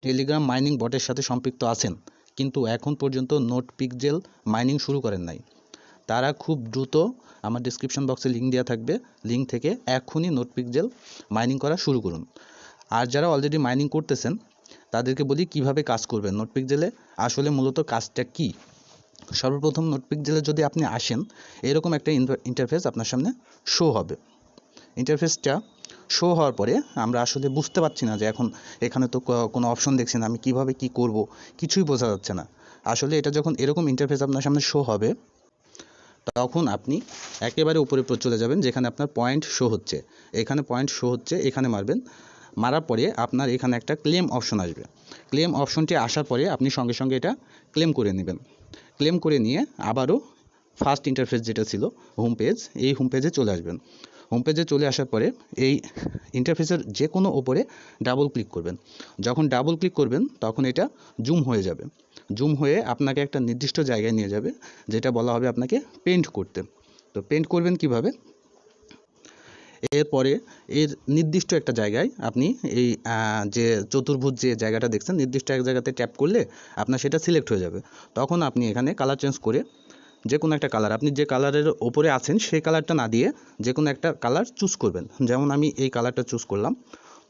Telegram mining বটের সাথে সম্পৃক্ত আছেন কিন্তু এখন পর্যন্ত নোটপিকজেল মাইনিং শুরু করেন নাই, তারা খুব দ্রুত আমার ডিসক্রিপশন বক্সে লিঙ্ক দেওয়া থাকবে, লিঙ্ক থেকে এখনই নোটপিকজেল মাইনিং করা শুরু করুন। আর যারা অলরেডি মাইনিং করতেছেন তাদেরকে বলি কিভাবে কাজ করবেন। নোটপিকজেলে আসলে মূলত কাজটা কি। সর্বপ্রথম নোটপিকজেলে যদি আপনি আসেন, এরকম একটা ইন্টারফেস আপনার সামনে শো হবে। ইন্টারফেসটা শো হওয়ার পরে আমরা আসলে বুঝতে পারছি না যে এখন এখানে তো কোনো অপশন দেখছি না, আমি কিভাবে কি করব কিছুই বোঝা যাচ্ছে না। আসলে এটা যখন এরকম ইন্টারফেস আপনার সামনে শো হবে তখন আপনি একেবারে উপরে চলে যাবেন যেখানে আপনার পয়েন্ট শো হচ্ছে। এখানে পয়েন্ট শো হচ্ছে, এখানে মারবেন। মারার পরে আপনার এখানে একটা ক্লেম অপশন আসবে। ক্লেম অপশনটি আসার পরে আপনি সঙ্গে সঙ্গে এটা ক্লেম করে নেবেন। ক্লেম করে নিয়ে আবারও ফার্স্ট ইন্টারফেস যেটা ছিল হোম পেজ, এই হোম পেজে চলে আসবেন। হোম পেজে চলে আসার পরে এই ইন্টারফেসের যে কোনো ওপরে ডাবল ক্লিক করবেন। যখন ডাবল ক্লিক করবেন তখন এটা জুম হয়ে যাবে। জুম হয়ে আপনাকে একটা নির্দিষ্ট জায়গায় নিয়ে যাবে, যেটা বলা হবে আপনাকে পেন্ট করতে। তো পেন্ট করবেন কিভাবে, এরপরে এর নির্দিষ্ট একটা জায়গায় আপনি এই যে চতুর্ভুজ যে জায়গাটা দেখছেন, নির্দিষ্ট এক জায়গাতে ট্যাপ করলে আপনার সেটা সিলেক্ট হয়ে যাবে। তখন আপনি এখানে কালার চেঞ্জ করে যে কোনো একটা কালার, আপনি যে কালারের ওপরে আছেন সেই কালারটা না দিয়ে যে কোনো একটা কালার চুজ করবেন। যেমন আমি এই কালারটা চুজ করলাম,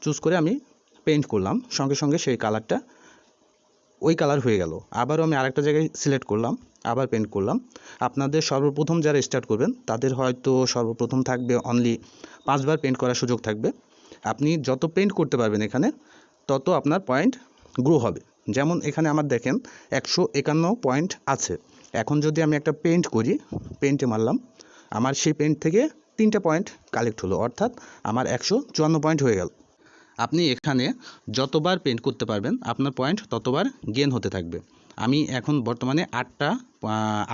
চুজ করে আমি পেইন্ট করলাম, সঙ্গে সঙ্গে সেই কালারটা ওই কালার হয়ে গেল। আবারও আমি আরেকটা জায়গায় সিলেক্ট করলাম, আবার পেন্ট করলাম। আপনাদের সর্বপ্রথম যারা স্টার্ট করবেন তাদের হয়তো সর্বপ্রথম থাকবে অনলি 5 বার পেন্ট করার সুযোগ থাকবে। আপনি যত পেন্ট করতে পারবেন এখানে তত আপনার পয়েন্ট গ্রো হবে। যেমন এখানে আমার দেখেন 151 পয়েন্ট আছে। এখন যদি আমি একটা পেন্ট করি, পেন্টে মারলাম, আমার সেই পেন্ট থেকে 3টা পয়েন্ট কালেক্ট হলো, অর্থাৎ আমার 154 পয়েন্ট হয়ে গেল। আপনি এখানে যতবার পেন্ট করতে পারবেন আপনার পয়েন্ট ততবার গেন হতে থাকবে। আমি এখন বর্তমানে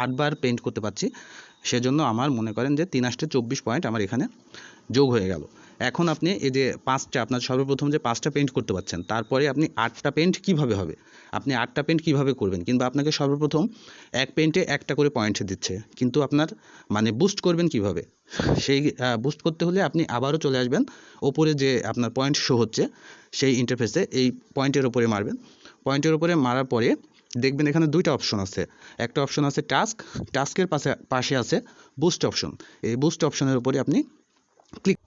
8বার পেন্ট করতে পারছি, সেজন্য আমার মনে করেন যে 3 8 24 পয়েন্ট আমার এখানে যোগ হয়ে গেল। এখন আপনি এই যে 5টা, আপনার সর্বপ্রথম যে 5টা পেন্ট করতে পারছেন, তারপরে আপনি 8টা পেন্ট কিভাবে হবে, আপনি 8টা পেন্ট কিভাবে করবেন, কিংবা আপনাকে সর্বপ্রথম এক পেন্টে একটা করে পয়েন্ট দিচ্ছে, কিন্তু আপনার মানে বুস্ট করবেন কিভাবে, সেই বুস্ট করতে হলে আপনি আবারও চলে আসবেন ওপরে যে আপনার পয়েন্ট শো হচ্ছে সেই ইন্টারফেসে, এই পয়েন্টের উপরে মারবেন। পয়েন্টের উপরে মারার পরে দেখবেন এখানে 2টা অপশন আছে। একটা অপশন আছে টাস্ক, টাস্কের পাশে আছে বুস্ট অপশন। এই বুস্ট অপশনের উপরে আপনি ক্লিক,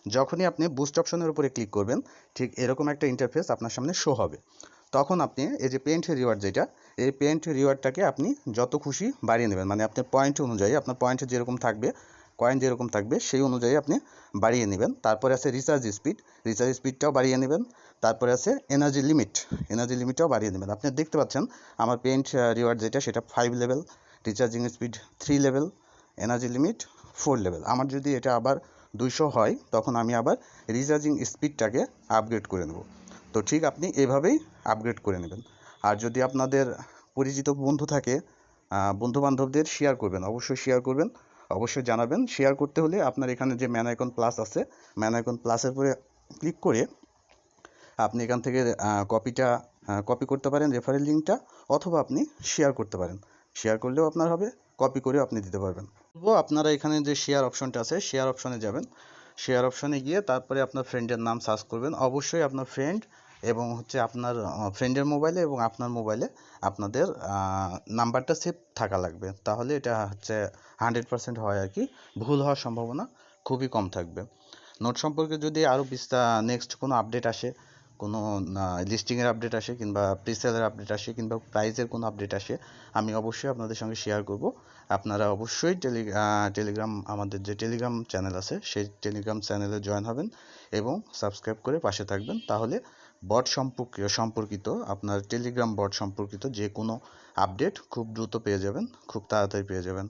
যখনই আপনি বুস্ট অপশনের উপরে ক্লিক করবেন ঠিক এরকম একটা ইন্টারফেস আপনার সামনে শো হবে। তখন আপনি এই যে পেন্ট রিওয়ার্ড, যেটা এই পেন্ট রিওয়ার্ডটাকে আপনি যত খুশি বাড়িয়ে নেবেন, মানে আপনার পয়েন্ট অনুযায়ী, আপনার পয়েন্ট যেরকম থাকবে, কয়েন যেরকম থাকবে সেই অনুযায়ী আপনি বাড়িয়ে নেবেন। তারপরে আছে রিচার্জ স্পিড, রিচার্জ স্পিডটাও বাড়িয়ে নেবেন। তারপরে আছে এনার্জি লিমিট, এনার্জি লিমিটটাও বাড়িয়ে নেবেন। আপনি দেখতে পাচ্ছেন আমার পেন্ট রিওয়ার্ড যেটা, সেটা 5 level, recharging speed 3 level, energy limit 4 level. আমার যদি এটা আবার 200 হয় তখন আমি আবার রিচার্জিং স্পিডটাকে আপগ্রেড করে নেব। তো ঠিক আপনি এভাবেই আপগ্রেড করে নেবেন। আর যদি আপনাদের পরিচিত বন্ধু থাকে, বন্ধুবান্ধবদের শেয়ার করবেন, অবশ্যই শেয়ার করবেন, অবশ্যই জানাবেন। শেয়ার করতে হলে আপনার এখানে যে ম্যান আইকন প্লাস আছে, ম্যান আইকন প্লাসের উপরে ক্লিক করে আপনি এখান থেকে কপি করতে পারেন রেফারেল লিঙ্কটা, অথবা আপনি শেয়ার করতে পারেন। শেয়ার করলেও আপনার হবে, কপি করেও আপনি দিতে পারবেন। আপনারা এখানে যে শেয়ার অপশনটা আছে, শেয়ার অপশনে যাবেন। শেয়ার অপশনে গিয়ে তারপরে আপনার ফ্রেন্ডের নাম সার্চ করবেন। অবশ্যই আপনার ফ্রেন্ড এবং হচ্ছে আপনার ফ্রেন্ডের মোবাইলে এবং আপনার মোবাইলে আপনাদের নাম্বারটা সেভ থাকা লাগবে, তাহলে এটা হচ্ছে 100% হয় আর কি। ভুল হওয়ার সম্ভাবনা খুবই কম থাকবে। নোট সম্পর্কে যদি আরও নেক্সট কোনো আপডেট আসে, কোনো লিস্টিংয়ের আপডেট আসে, কিংবা প্রিসেলের আপডেট আসে, কিংবা প্রাইজের কোনো আপডেট আসে, আমি অবশ্যই আপনাদের সঙ্গে শেয়ার করব। আপনারা অবশ্যই টেলিগ্রাম, আমাদের যে টেলিগ্রাম চ্যানেল আছে সেই টেলিগ্রাম চ্যানেলে জয়েন হবেন এবং সাবস্ক্রাইব করে পাশে থাকবেন। তাহলে বট সম্পর্কিত আপনার টেলিগ্রাম বট সম্পর্কিত যে কোনো আপডেট খুব দ্রুত পেয়ে যাবেন, খুব তাড়াতাড়ি পেয়ে যাবেন।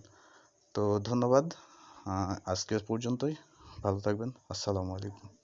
তো ধন্যবাদ, আজকে পর্যন্তই। ভালো থাকবেন। আসসালামু আলাইকুম।